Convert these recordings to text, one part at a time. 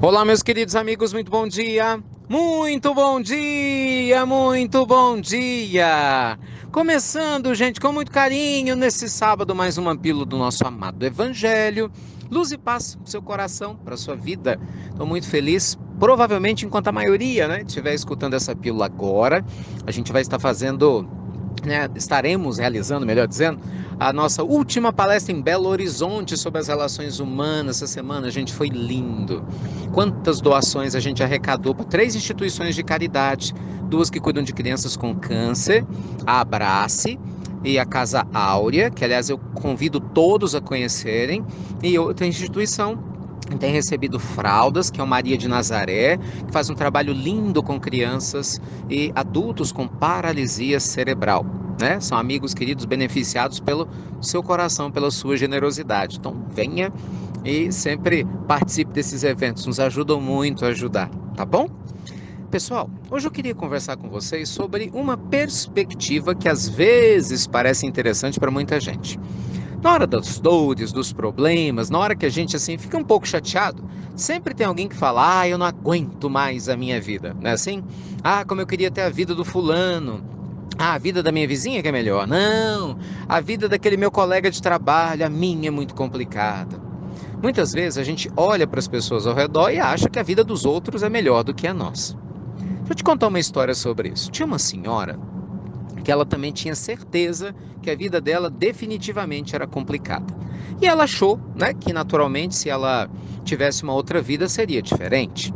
Olá, meus queridos amigos, muito bom dia! Muito bom dia! Muito bom dia! Começando, gente, com muito carinho, nesse sábado, mais uma pílula do nosso amado Evangelho. Luz e paz para o seu coração, para a sua vida. Estou muito feliz. Provavelmente, enquanto a maioria, né, estiver escutando essa pílula agora, a gente vai estar fazendo, né, estaremos realizando, melhor dizendo, a nossa última palestra em Belo Horizonte sobre as relações humanas. Essa semana, gente, foi lindo. Quantas doações a gente arrecadou para 3 instituições de caridade, duas que cuidam de crianças com câncer, a Abrace e a Casa Áurea, que aliás eu convido todos a conhecerem, e outra instituição tem recebido fraldas, que é o Maria de Nazaré, que faz um trabalho lindo com crianças e adultos com paralisia cerebral. Né? São amigos queridos beneficiados pelo seu coração, pela sua generosidade. Então venha e sempre participe desses eventos, nos ajudam muito a ajudar, tá bom? Pessoal, hoje eu queria conversar com vocês sobre uma perspectiva que às vezes parece interessante para muita gente. Na hora das dores, dos problemas, na hora que a gente assim fica um pouco chateado, sempre tem alguém que fala: "Ah, eu não aguento mais a minha vida", não é assim? "Ah, como eu queria ter a vida do fulano. Ah, a vida da minha vizinha que é melhor". Não, a vida daquele meu colega de trabalho, a minha é muito complicada. Muitas vezes a gente olha para as pessoas ao redor e acha que a vida dos outros é melhor do que a nossa. Deixa eu te contar uma história sobre isso. Tinha uma senhora que ela também tinha certeza que a vida dela definitivamente era complicada. E ela achou, né, que naturalmente se ela tivesse uma outra vida seria diferente.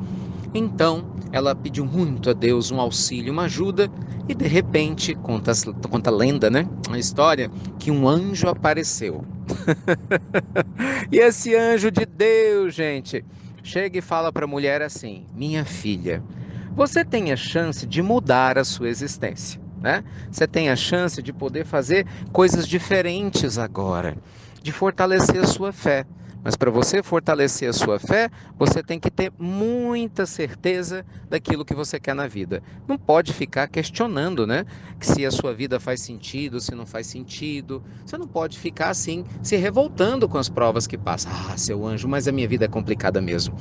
Então, ela pediu muito a Deus um auxílio, uma ajuda, e de repente, conta a lenda, né? A história, que um anjo apareceu. E esse anjo de Deus, gente, chega e fala para a mulher assim: "Minha filha, você tem a chance de mudar a sua existência, né? Você tem a chance de poder fazer coisas diferentes agora, de fortalecer a sua fé. Mas para você fortalecer a sua fé, você tem que ter muita certeza daquilo que você quer na vida. Não pode ficar questionando, né? Que se a sua vida faz sentido, se não faz sentido. Você não pode ficar assim, se revoltando com as provas que passa. Ah, seu anjo, mas a minha vida é complicada mesmo.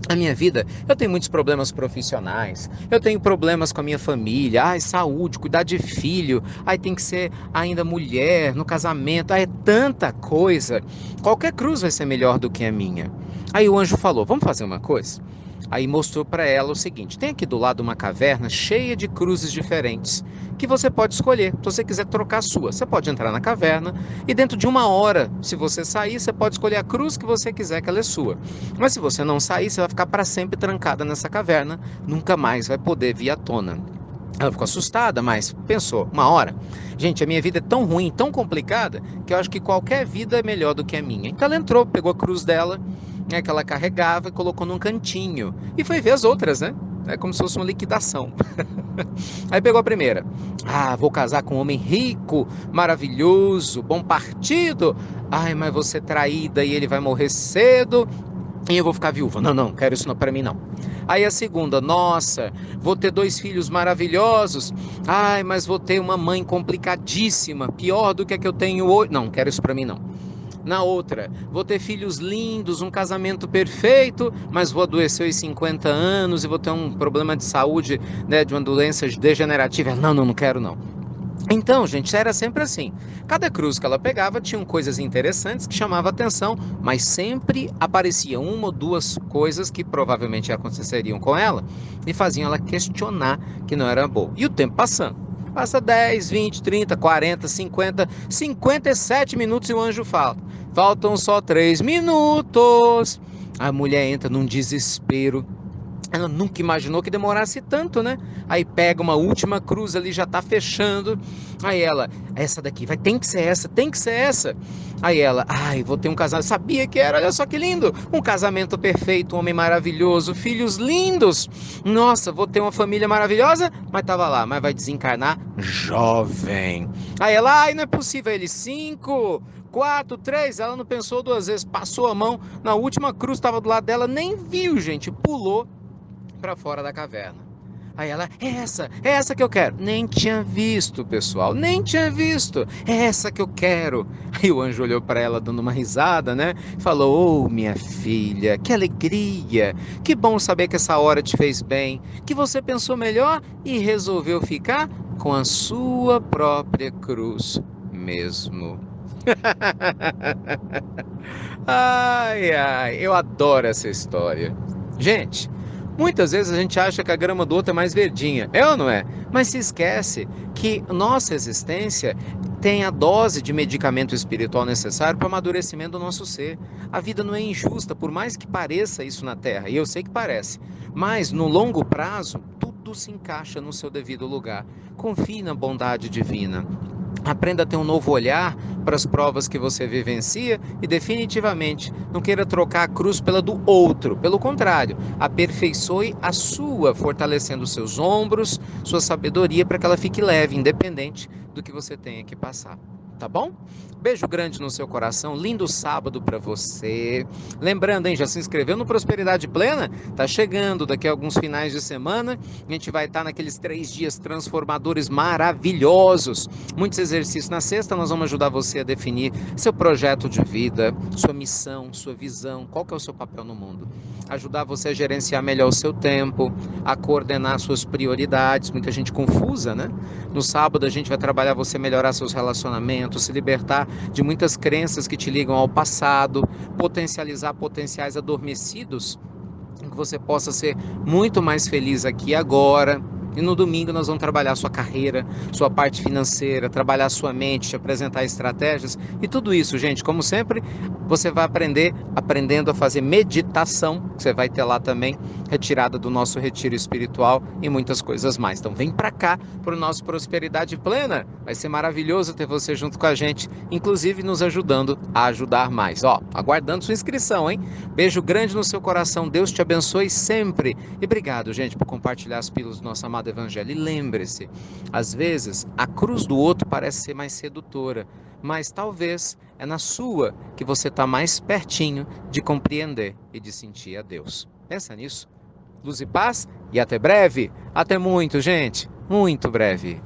A minha vida, eu tenho muitos problemas profissionais, eu tenho problemas com a minha família, ai, saúde, cuidar de filho, ai, tem que ser ainda mulher no casamento, ai, é tanta coisa. Qualquer cruz vai ser melhor do que a minha. Aí o anjo falou: "Vamos fazer uma coisa?" Aí mostrou para ela o seguinte: tem aqui do lado uma caverna cheia de cruzes diferentes que você pode escolher. Se você quiser trocar a sua, você pode entrar na caverna e dentro de 1 hora, se você sair, você pode escolher a cruz que você quiser, que ela é sua. Mas se você não sair, você vai ficar para sempre trancada nessa caverna, nunca mais vai poder vir à tona. Ela ficou assustada, mas pensou: 1 hora? Gente, a minha vida é tão ruim, tão complicada, que eu acho que qualquer vida é melhor do que a minha. Então ela entrou, pegou a cruz dela, né, que ela carregava, e colocou num cantinho. E foi ver as outras, né? É como se fosse uma liquidação. Aí pegou a primeira. Ah, vou casar com um homem rico, maravilhoso, bom partido. Ai, mas você traída e ele vai morrer cedo e eu vou ficar viúva. Não, não, quero isso não para mim não. Aí a segunda: nossa, vou ter 2 filhos maravilhosos. Ai, mas vou ter uma mãe complicadíssima, pior do que a que eu tenho hoje. Não, quero isso para mim não. Na outra: vou ter filhos lindos, um casamento perfeito, mas vou adoecer aos 50 anos e vou ter um problema de saúde, né, de uma doença degenerativa. Não, não, não quero não. Então, gente, era sempre assim. Cada cruz que ela pegava tinham coisas interessantes que chamavam atenção, mas sempre aparecia uma ou duas coisas que provavelmente aconteceriam com ela e faziam ela questionar que não era boa. E o tempo passando. Passa 10, 20, 30, 40, 50, 57 minutos e o anjo fala: "Faltam só 3 minutos". A mulher entra num desespero. Ela nunca imaginou que demorasse tanto, né? Aí pega uma última cruz ali, já tá fechando. Aí ela: "Essa daqui, vai, tem que ser essa, tem que ser essa". Aí ela: "Ai, vou ter um casamento". Sabia que era, olha só que lindo. Um casamento perfeito, um homem maravilhoso, filhos lindos. Nossa, vou ter uma família maravilhosa. Mas tava lá, mas vai desencarnar jovem. Aí ela: "Ai, não é possível". Ele: 5, 4, 3. Ela não pensou 2 vezes, passou a mão na última cruz, estava do lado dela, nem viu, gente, pulou para fora da caverna. Aí ela, é essa que eu quero. Nem tinha visto, pessoal, nem tinha visto. É essa que eu quero. Aí o anjo olhou para ela dando uma risada, né? Falou: "Oh, minha filha, que alegria. Que bom saber que essa hora te fez bem, que você pensou melhor e resolveu ficar com a sua própria cruz mesmo." Ai, ai, eu adoro essa história. Gente, muitas vezes a gente acha que a grama do outro é mais verdinha, é ou não é? Mas se esquece que nossa existência tem a dose de medicamento espiritual necessário para o amadurecimento do nosso ser. A vida não é injusta, por mais que pareça isso na Terra, e eu sei que parece, mas no longo prazo, tudo se encaixa no seu devido lugar. Confie na bondade divina. Aprenda a ter um novo olhar para as provas que você vivencia e definitivamente não queira trocar a cruz pela do outro. Pelo contrário, aperfeiçoe a sua, fortalecendo seus ombros, sua sabedoria para que ela fique leve, independente do que você tenha que passar. Tá bom? Beijo grande no seu coração, lindo sábado para você. Lembrando, hein, já se inscreveu no Prosperidade Plena? Tá chegando daqui a alguns finais de semana. A gente vai estar naqueles 3 dias transformadores maravilhosos. Muitos exercícios. Na sexta nós vamos ajudar você a definir seu projeto de vida, sua missão, sua visão, qual que é o seu papel no mundo. Ajudar você a gerenciar melhor o seu tempo, a coordenar suas prioridades. Muita gente confusa, né? No sábado a gente vai trabalhar você melhorar seus relacionamentos, se libertar de muitas crenças que te ligam ao passado, potencializar potenciais adormecidos, que você possa ser muito mais feliz aqui e agora. E no domingo nós vamos trabalhar sua carreira, sua parte financeira, trabalhar sua mente, te apresentar estratégias e tudo isso, gente, como sempre, você vai aprendendo a fazer meditação, que você vai ter lá também, retirada do nosso retiro espiritual e muitas coisas mais. Então vem para cá para o nosso Prosperidade Plena. Vai ser maravilhoso ter você junto com a gente, inclusive nos ajudando a ajudar mais. Ó, aguardando sua inscrição, hein? Beijo grande no seu coração. Deus te abençoe sempre. E obrigado, gente, por compartilhar as pílulas do nosso amado Evangelho. E lembre-se, às vezes a cruz do outro parece ser mais sedutora, mas talvez é na sua que você está mais pertinho de compreender e de sentir a Deus. Pensa nisso. Luz e paz e até breve. Até muito, gente. Muito breve.